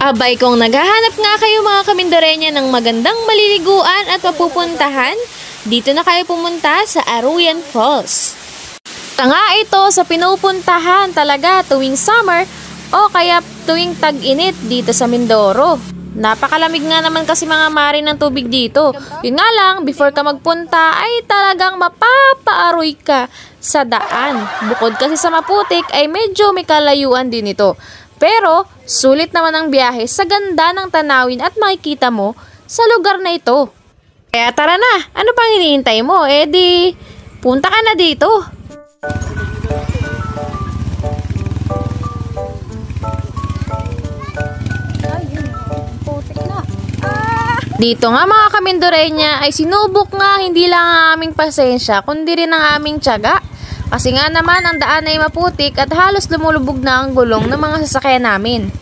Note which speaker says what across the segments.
Speaker 1: Abay, kung naghahanap nga kayo mga kamindorenya ng magandang maliliguan at mapupuntahan, dito na kayo pumunta sa Aruyan Falls. Tanga ito sa pinupuntahan talaga tuwing summer o kaya tuwing tag-init dito sa Mindoro. Napakalamig nga naman kasi mga mare ng tubig dito. Yun nga lang, before ka magpunta ay talagang mapapaaroy ka sa daan. Bukod kasi sa maputik ay medyo may kalayuan din ito. Pero sulit naman ang biyahe sa ganda ng tanawin at makikita mo sa lugar na ito. Kaya tara na, ano pang hinihintay mo? Eh di, punta ka na dito. Dito nga mga kamindorenya ay sinubok nga hindi lang ang aming pasensya kundi rin ang aming tiyaga. Kasi nga naman ang daan ay maputik at halos lumulubog na ang gulong ng mga sasakyan namin.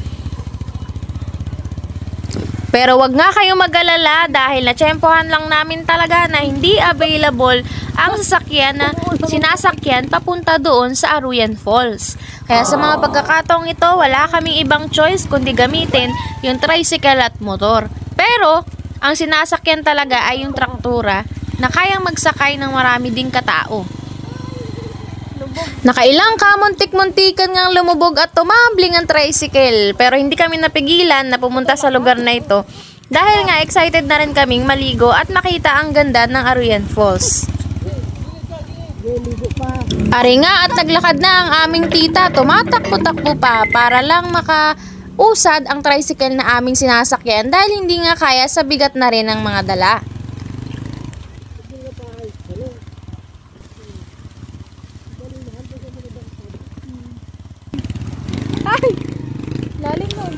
Speaker 1: Pero wag nga kayong mag-alala dahil natsyempohan lang namin talaga na hindi available ang sasakyan na sinasakyan papunta doon sa Aruyan Falls. Kaya sa mga pagkakataong ito, wala kaming ibang choice kundi gamitin yung tricycle at motor. Pero ang sinasakyan talaga ay yung traktura na kayang magsakay ng marami ding katao. Nakailang kamuntik-muntikan ngang lumubog at tumambling ang tricycle, pero hindi kami napigilan na pumunta sa lugar na ito dahil nga excited na rin kaming maligo at makita ang ganda ng Aruyan Falls. Ari nga at naglakad na ang aming tita, tumatakbo-takbo pa para lang makausad ang tricycle na aming sinasakyan dahil hindi nga kaya sa bigat na rin ang mga dala. Ay, lalim nun.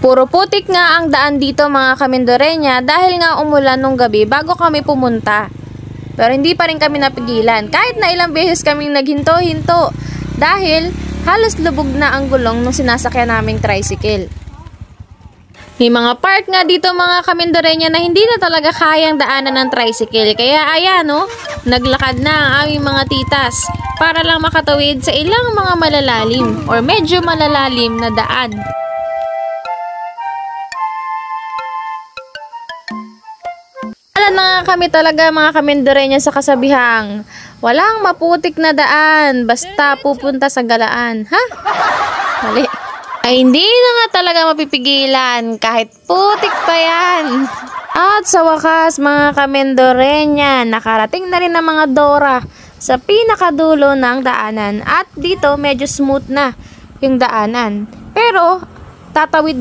Speaker 1: Puro putik nga ang daan dito mga kamindorenya dahil nga umulan nung gabi bago kami pumunta. Pero hindi pa rin kami napigilan kahit na ilang beses kaming naghinto-hinto dahil halos lubog na ang gulong nung sinasakyan naming tricycle. May mga part nga dito mga kamindorenya na hindi na talaga kayang daanan ng tricycle. Kaya ayan no, naglakad na ang aming mga titas para lang makatawid sa ilang mga malalalim or medyo malalalim na daan. Alam na nga kami talaga mga kamindorenya sa kasabihang walang maputik na daan basta pupunta sa galaan. Ha? Mali. Ay hindi na nga talaga mapipigilan kahit putik pa yan. At sa wakas mga kamindorenya, nakarating na rin ang mga Dora sa pinakadulo ng daanan at dito medyo smooth na yung daanan. Pero tatawid